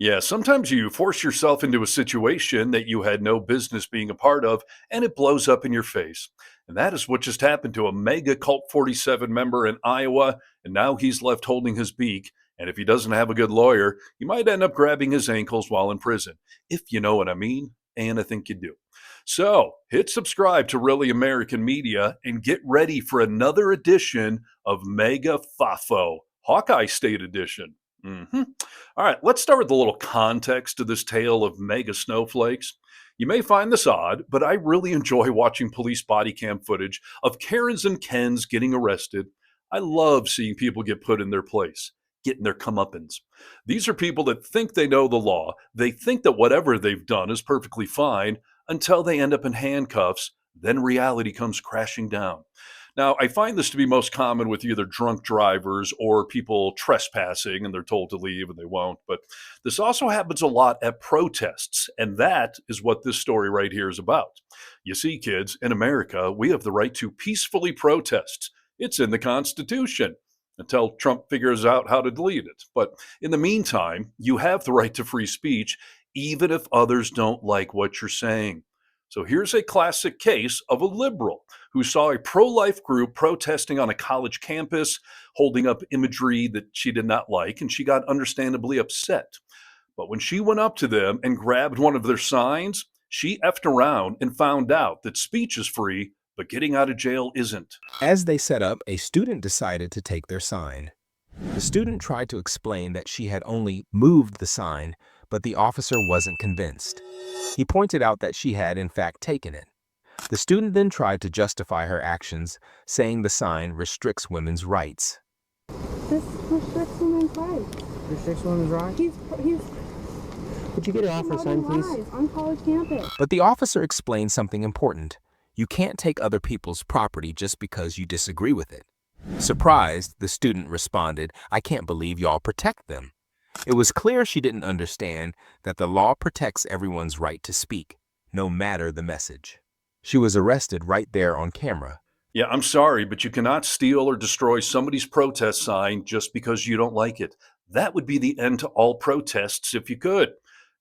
Yeah, sometimes you force yourself into a situation that you had no business being a part of, and it blows up in your face. And that is what just happened to a mega Cult 47 member in Iowa, and now he's left holding his beak. And if he doesn't have a good lawyer, he might end up grabbing his ankles while in prison, if you know what I mean. And I think you do. So hit subscribe to Really American Media and get ready for another edition of Mega Fafo, Hawkeye State Edition. All right, let's start with a little context to this tale of mega snowflakes. You may find this odd, but I really enjoy watching police body cam footage of Karens and Kens getting arrested. I love seeing people get put in their place, getting their comeuppance. These are people that think they know the law. They think that whatever they've done is perfectly fine until they end up in handcuffs. Then reality comes crashing down. Now, I find this to be most common with either drunk drivers or people trespassing and they're told to leave and they won't. But this also happens a lot at protests. And that is what this story right here is about. You see, kids, in America, we have the right to peacefully protest. It's in the Constitution until Trump figures out how to delete it. But in the meantime, you have the right to free speech, even if others don't like what you're saying. So here's a classic case of a liberal who saw a pro-life group protesting on a college campus, holding up imagery that she did not like, and she got understandably upset. But when she went up to them and grabbed one of their signs, she effed around and found out that speech is free, but getting out of jail isn't. As they set up, a student decided to take their sign. The student tried to explain that she had only moved the sign, but the officer wasn't convinced. He pointed out that she had, in fact, taken it. The student then tried to justify her actions, saying the sign restricts women's rights. This restricts women's rights. Restricts women's rights? He's Would you get it off her sign, please? lies on college campus. But the officer explained something important. You can't take other people's property just because you disagree with it. Surprised, the student responded, "I can't believe y'all protect them." It was clear she didn't understand that the law protects everyone's right to speak, no matter the message. She was arrested right there on camera. Yeah, I'm sorry, but you cannot steal or destroy somebody's protest sign just because you don't like it. That would be the end to all protests if you could.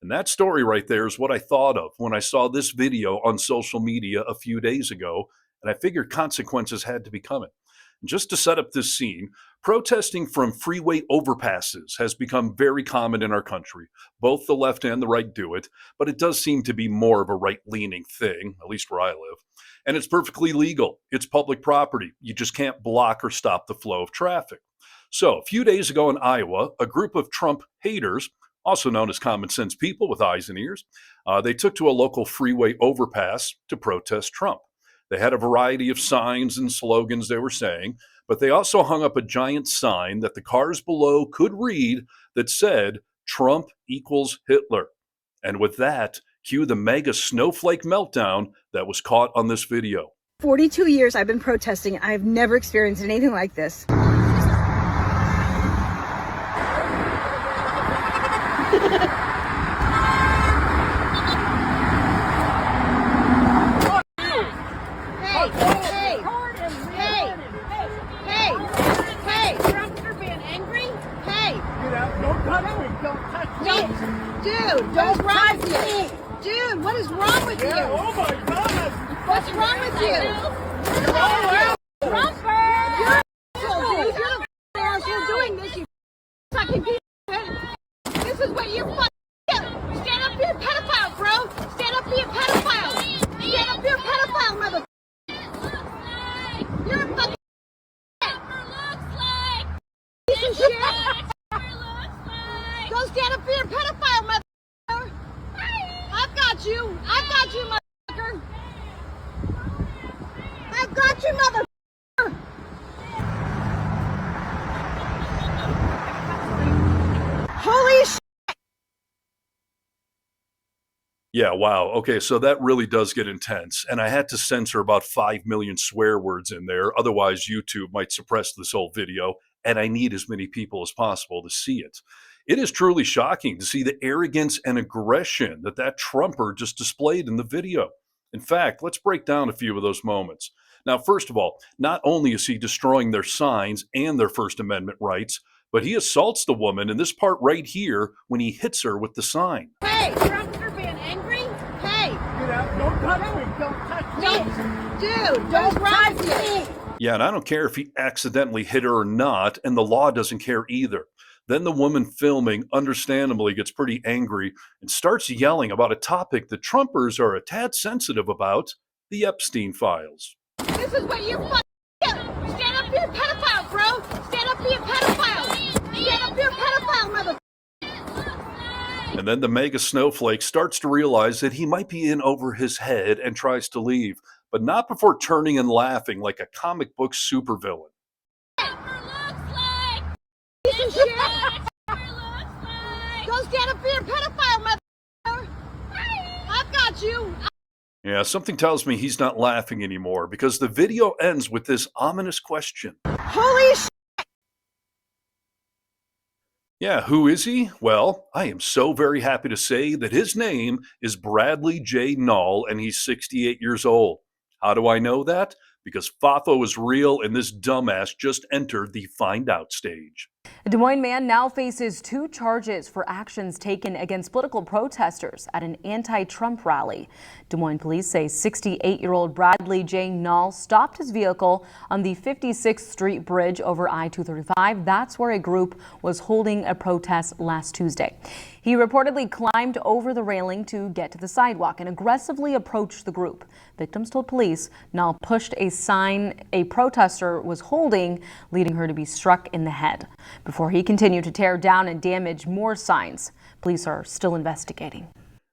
And that story right there is what I thought of when I saw this video on social media a few days ago, and I figured consequences had to be coming. Just to set up this scene, protesting from freeway overpasses has become very common in our country. Both the left and the right do it, but it does seem to be more of a right-leaning thing, at least where I live. And it's perfectly legal. It's public property. You just can't block or stop the flow of traffic. So a few days ago in Iowa, a group of Trump haters, also known as common sense people with eyes and ears, they took to a local freeway overpass to protest Trump. They had a variety of signs and slogans they were saying, but they also hung up a giant sign that the cars below could read that said, "Trump equals Hitler." And with that, cue the mega snowflake meltdown that was caught on this video. 42 years I've been protesting. I've never experienced anything like this. Dude, what's wrong with you? Dude, what is wrong with you? Oh my God! What's wrong with you? Trumper! You're the asshole doing this, you fucking piece of shit. This is what you're fucking. Stand up, be a pedophile, bro. Stand up, be a pedophile. Stand up, be a pedophile, mother. You're a fucking piece of shit. Go stand up, be a pedophile, mother. I've got you, motherfucker. I've got you, motherfucker. Holy shit. Yeah, wow. Okay, so that really does get intense. And I had to censor about 5 million swear words in there. Otherwise, YouTube might suppress this whole video. And I need as many people as possible to see it. It is truly shocking to see the arrogance and aggression that Trumper just displayed in the video. In fact, let's break down a few of those moments. Now, first of all, not only is he destroying their signs and their First Amendment rights, But he assaults the woman in this part right here when he hits her with the sign. Hey, you're being angry? Hey. Get out. Don't touch me. Don't touch me. Dude, don't drive me. Yeah, and I don't care if he accidentally hit her or not, and the law doesn't care either. Then the woman filming understandably gets pretty angry and starts yelling about a topic that Trumpers are a tad sensitive about, the Epstein files. This is what you're stand up, be a pedophile, bro. Stand up, be a pedophile. Stand up, be a pedophile, mother. And then the mega snowflake starts to realize that he might be in over his head and tries to leave, but not before turning and laughing like a comic book supervillain. Piece of shit. Go stand up, be a pedophile, mother. I've got you. Yeah, something tells me he's not laughing anymore because the video ends with this ominous question. Holy shit. Yeah, who is he? Well, I am so very happy to say that his name is Bradley J. Null and he's 68 years old. How do I know that? Because FAFO is real and this dumbass just entered the find out stage. A Des Moines man now faces 2 charges for actions taken against political protesters at an anti-Trump rally. Des Moines police say 68-year-old Bradley J. Null stopped his vehicle on the 56th Street Bridge over I-235. That's where a group was holding a protest last Tuesday. He reportedly climbed over the railing to get to the sidewalk and aggressively approached the group. Victims told police Null pushed a sign a protester was holding, leading her to be struck in the head before he continued to tear down and damage more signs. Police are still investigating.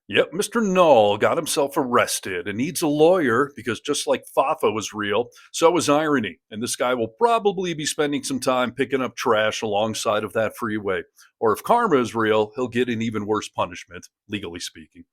Yep, Mr. Null got himself arrested and needs a lawyer because just like FAFO is real, so is irony. And this guy will probably be spending some time picking up trash alongside of that freeway. Or if karma is real, he'll get an even worse punishment, legally speaking.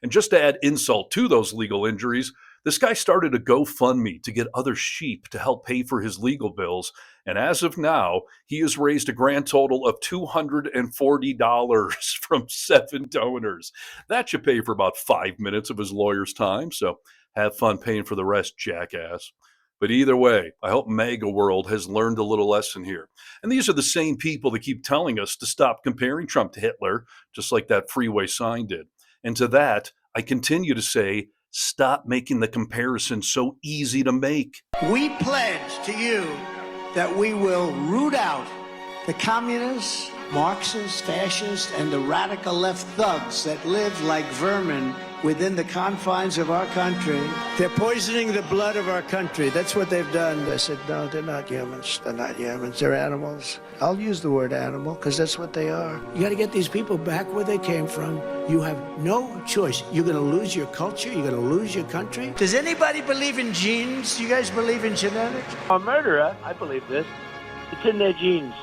And just to add insult to those legal injuries, this guy started a GoFundMe to get other sheep to help pay for his legal bills. And as of now, he has raised a grand total of $240 from 7 donors. That should pay for about 5 minutes of his lawyer's time. So have fun paying for the rest, jackass. But either way, I hope MAGA world has learned a little lesson here. And these are the same people that keep telling us to stop comparing Trump to Hitler, just like that freeway sign did. And to that, I continue to say, stop making the comparison so easy to make. We pledge to you that we will root out the communists, Marxists, fascists, and the radical left thugs that live like vermin within the confines of our country. They're poisoning the blood of our country. That's what they've done. I said, no, they're not humans. They're not humans. They're animals. I'll use the word animal because that's what they are. You got to get these people back where they came from. You have no choice. You're going to lose your culture. You're going to lose your country. Does anybody believe in genes? You guys believe in genetics? A murderer, I believe this. It's in their genes.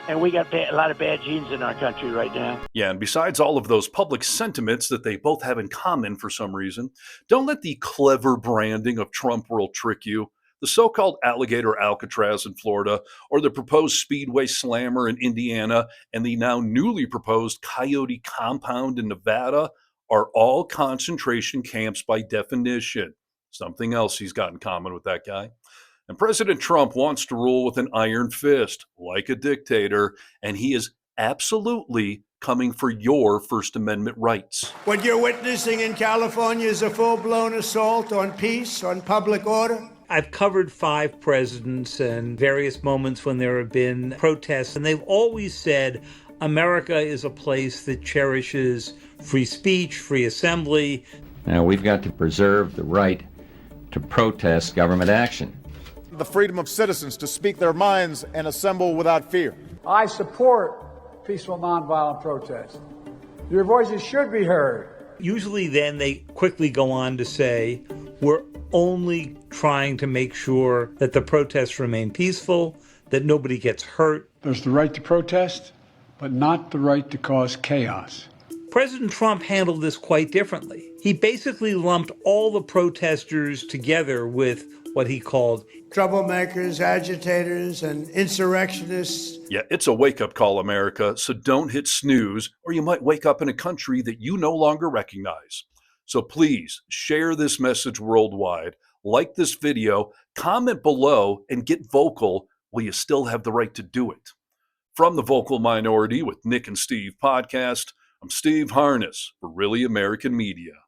And we got a lot of bad genes in our country right now. Yeah, and besides all of those public sentiments that they both have in common for some reason, don't let the clever branding of Trump world trick you. The so-called alligator Alcatraz in Florida, or the proposed Speedway Slammer in Indiana, and the now newly proposed Coyote Compound in Nevada are all concentration camps by definition. Something else he's got in common with that guy. And President Trump wants to rule with an iron fist, like a dictator, and he is absolutely coming for your First Amendment rights. What you're witnessing in California is a full-blown assault on peace, on public order. I've covered 5 presidents and various moments when there have been protests, and they've always said America is a place that cherishes free speech, free assembly. Now, we've got to preserve the right to protest government action. The freedom of citizens to speak their minds and assemble without fear. I support peaceful nonviolent protest. Your voices should be heard. Usually then they quickly go on to say, we're only trying to make sure that the protests remain peaceful, that nobody gets hurt. There's the right to protest, but not the right to cause chaos. President Trump handled this quite differently. He basically lumped all the protesters together with what he called Troublemakers, agitators, and insurrectionists. Yeah, it's a wake-up call, America, so don't hit snooze, or you might wake up in a country that you no longer recognize. So please, share this message worldwide, like this video, comment below, and get vocal while you still have the right to do it. From the Vocal Minority with Nick and Steve podcast, I'm Steve Harness for Really American Media.